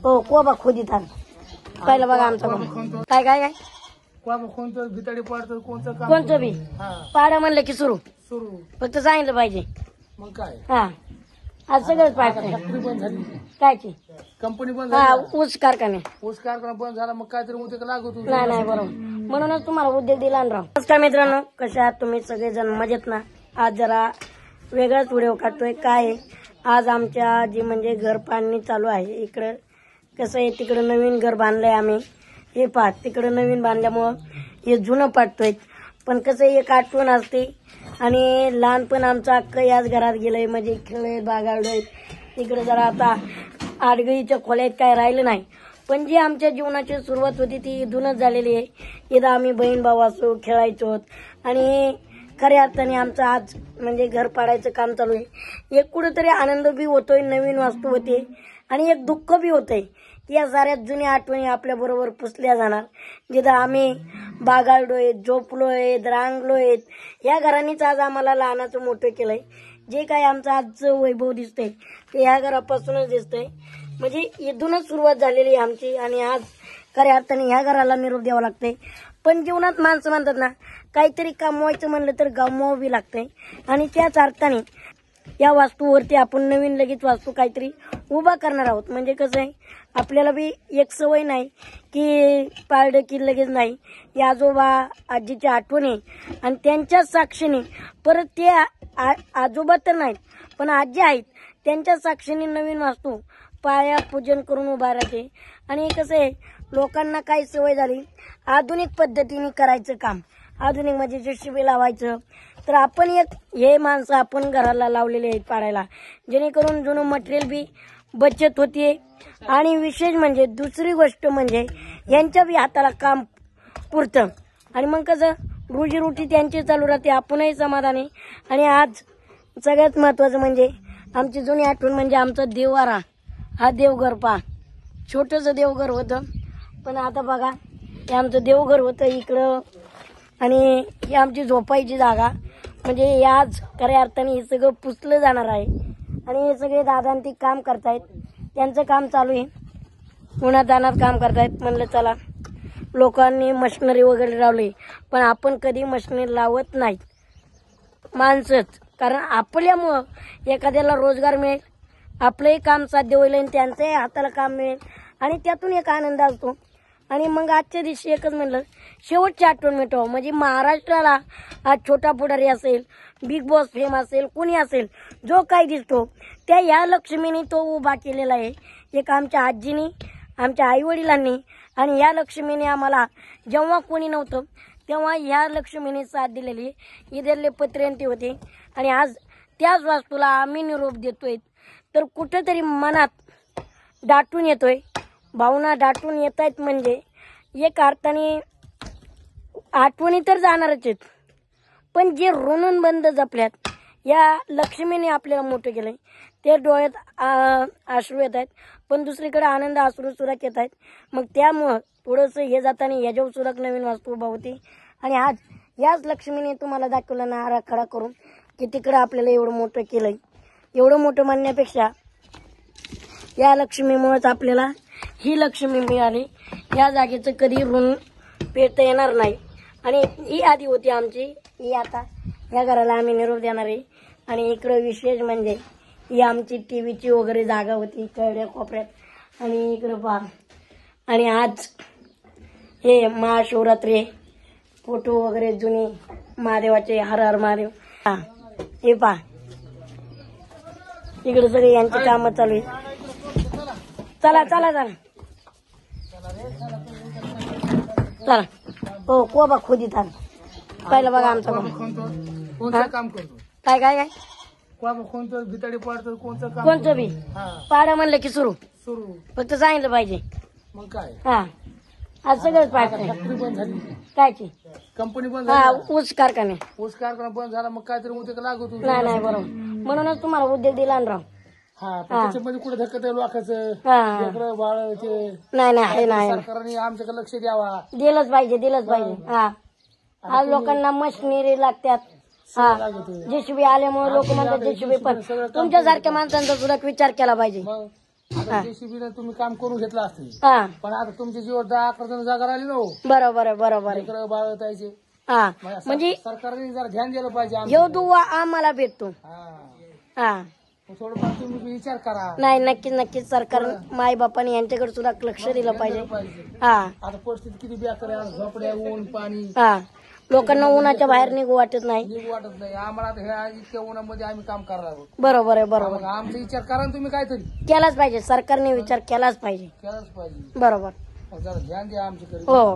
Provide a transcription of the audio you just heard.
हो कोबा खोदितात पहिलं बघा आमचं काय काय काय कोणतं भिताडी पाडतं कोणतं काम कोणतं बी पाडा म्हणलं की सुरू सुरू फक्त सांगितलं पाहिजे. मग काय हा आज सगळंच पाडतंय. फॅक्टरी बंद झाली कायची कंपनी बंद हा झाली ऊस कारखाने ऊस कारखाना बंद झाला मग काहीतरी उद्योग लागत होतं. नाही नाही बरोबर म्हणूनच तुम्हाला उद्योग दिला ना राव. नमस्कार मित्रांनो कसे आहात तुम्ही सगळेजण मजेत ना. आज जरा वेगळाच व्हिडिओ काढतोय. काय आहे, आज आमच्या जी म्हणजे घर बांधणी चालू आहे. इकडं कसं आहे तिकडं नवीन घर बांधलंय आम्ही. हे पाहत तिकडं नवीन बांधल्यामुळं हे जुनं पाडतोय. पण कसं एक आठवण असते आणि लहानपण आमचं अख्खं याच घरात गेलंय म्हणजे खेळ बागाडोय. इकडे जरा आता आडगळीच्या खोल्यात काय राहिलं नाही. पण जी आमच्या जीवनाची सुरुवात होती ती इथूनच झालेली आहे. इथं आम्ही बहीण भाऊ असो खेळायचो आणि खऱ्या अर्थाने आमचं आज म्हणजे घर पाडायचं काम चालू आहे. एक कुठेतरी आनंद बी होतोय, नवीन वास्तू होते आणि एक दुःख बी होतंय की या साऱ्या जुन्या आठवणी आपल्या बरोबर पुसल्या जाणार. जिथं आम्ही बागाडलोय, झोपलोय, रांगलोय, या घरांनीच आज आम्हाला लहानाचं मोठं केलंय. जे काय आमचं आजचं वैभव दिसतंय ते ह्या घरापासूनच दिसतंय. म्हणजे इथूनच सुरुवात झालेली आहे आमची आणि आज खऱ्या अर्थाने ह्या घराला निरोप द्यावा लागतंय. पण जीवनात माणसं म्हणतात ना काहीतरी कमवायचं म्हणलं तर गमवावं बी लागतंय आणि त्याच अर्थाने या वास्तूवरती आपण नवीन लगेच वास्तू काहीतरी उभा करणार आहोत. म्हणजे कसं आहे आपल्याला बी एक सवय नाही की पाळलं की लगेच नाही. या आजोबा आजीच्या आठवणी आणि त्यांच्याच साक्षीने परत ते आजोबा तर नाहीत पण आजी आहेत त्यांच्या साक्षीने नवीन वास्तू पाया पूजन करून उभा राहते. आणि कसं आहे लोकांना काही सवय झाली आधुनिक पद्धतीने करायचं काम. आधुनिक म्हणजे जेसीबी लावायचं. तर आपण एक हे माणसं आपण घराला लावलेले आहेत पाडायला जेणेकरून जुनं मटेरियल बी बचत होतीये. आणि विशेष म्हणजे दुसरी गोष्ट म्हणजे यांच्या बी हाताला काम पुरतं आणि मग कसं रोजीरोटी त्यांची चालू राहते. आपणही समाधानी. आणि आज सगळ्यात महत्वाचं म्हणजे आमची जुनी आठवण म्हणजे आमचा देववारा. हा देवघर पहा छोटंसं देवघर होतं पण आता बघा हे आमचं देवघर होतं इकडं आणि ही आमची झोपायची जागा. म्हणजे हे आज खऱ्या अर्थाने हे सगळं पुसलं जाणार आहे. आणि हे सगळे दादा ती काम करतायत. त्यांचं काम चालू आहे. उन्हात दानात काम करतायत. म्हणलं चला लोकांनी मशिनरी वगैरे लावली पण आपण कधी मशिनरी लावत नाहीत माणसंच. कारण आपल्यामुळं एखाद्याला रोजगार मिळेल, आपलंही काम साध्य होईल आणि त्यांच्याही हाताला काम मिळेल आणि त्यातून एक आनंद असतो. आणि मग आजच्या दिवशी एकच म्हणलं शेवटची आठवण मिटवावं. म्हणजे महाराष्ट्राला आज छोटा पुढारी असेल, बिग बॉस फेम असेल, कुणी असेल, जो काही दिसतो त्या या लक्ष्मीने तो उभा केलेला आहे. एक आमच्या आजीनी, आमच्या आईवडिलांनी आणि या लक्ष्मीने आम्हाला जेव्हा कोणी नव्हतं तेव्हा ह्या लक्ष्मीने साथ दिलेली. इधरले पत्र्यांती होते आणि आज त्याच वास्तूला आम्ही निरोप देतोय. तर कुठेतरी मनात दाटून येतोय, भावना दाटून येत आहेत. म्हणजे एक अर्थाने आठवणी तर जाणारच आहेत पण जे ऋणून बंद जपल्यात या लक्ष्मीने आपल्याला मोठं केलंय ते डोळ्यात अश्रू येत आहेत पण दुसरीकडे आनंद अश्रू सुराख येत आहेत. मग त्यामुळं थोडंसं हे जाताना याच्यावर सुराख नवीन वास्तू उभा होती. आणि आज याच लक्ष्मीने तुम्हाला दाखवलं ना आराखडा करून की तिकडं आपल्याला एवढं मोठं केलंय. एवढं मोठं म्हणण्यापेक्षा या लक्ष्मीमुळेच आपल्याला ही लक्ष्मी मिळाली. या जागेचं कधी ऋण फेडता येणार नाही. आणि ही आधी होती आमची, ही आता या घराला आम्ही निरोप देणार आहे. आणि इकडं विशेष म्हणजे ही आमची टीव्हीची वगैरे जागा होती कड्या कोपऱ्यात. आणि इकडं पहा आणि आज हे महाशिवरात्री फोटो वगैरे जुने महादेवाचे हर हर महादेव. हा हे पहा इकडे सगळे यांची कामं चालू आहे. चला चला चला चला हो कोबा खोदितात पहिलं बघा आमचं कोणतं काम करतो काय काय काय कोणतं भिताडी पाडतं कोणतं काम कोणतं बी पाडा म्हणलं की सुरू सुरू फक्त सांगितलं पाहिजे. मग काय हा आज सगळंच पाडतंय. फॅक्टरी बंद झाली कायची कंपनी बंद हा झाली ऊस कारखाने ऊस कारखाना बंद झाला मग काहीतरी उद्योग लागत होतं. नाही नाही बरोबर म्हणूनच तुम्हाला उद्योग दिला ना राव. हा त्याच्यामध्ये कुठे धक्कत आहे लोकांचं हा लेकरं बाळ ते नाही नाही आहे नाही सरकारने आमच्याकडे लक्ष द्यावा. दिलंच पाहिजे दिलंच पाहिजे. हा आज लोकांना मशिनरी लागतात. हा जेसीबी आल्यामुळे लोक म्हणतात जेसीबी पण तुमच्यासारख्या माणसांचा सुद्धा विचार केला पाहिजे. मग आता JCB तुम्ही काम करून घेतलं असते हा पण आता तुमच्या जीवर 10-11 जण जागा राहिली ना हो. बरोबर आहे बरोबर आहे लेकरं बाळ जायचे हा म्हणजे सरकारने जरा ध्यान दिलं पाहिजे आमचं. यो दुवा आम्हाला भेटतो हा हा मग थोडंफार तुम्ही बी विचार करा नाही नक्कीच नक्कीच सरकार माय बापाने यांच्याकडे सुद्धा लक्ष दिलं पाहिजे पाहिजे. हा आता परिस्थिती किती बेकार आहे आज झोपड्या ऊन पाणी हा लोकांना उन्हाच्या बाहेर निघू वाटत नाही निघू वाटत नाही आम्हाला आता ह्या इतक्या उन्हामध्ये आम्ही काम करणार आहोत. बरोबर आहे बरोबर मग आमचा विचार करा ना तुम्ही काहीतरी केलाच पाहिजे सरकारने विचार केलाच पाहिजे केलाच पाहिजे बरोबर मग जरा ध्यान द्या आमच्याकडे. हो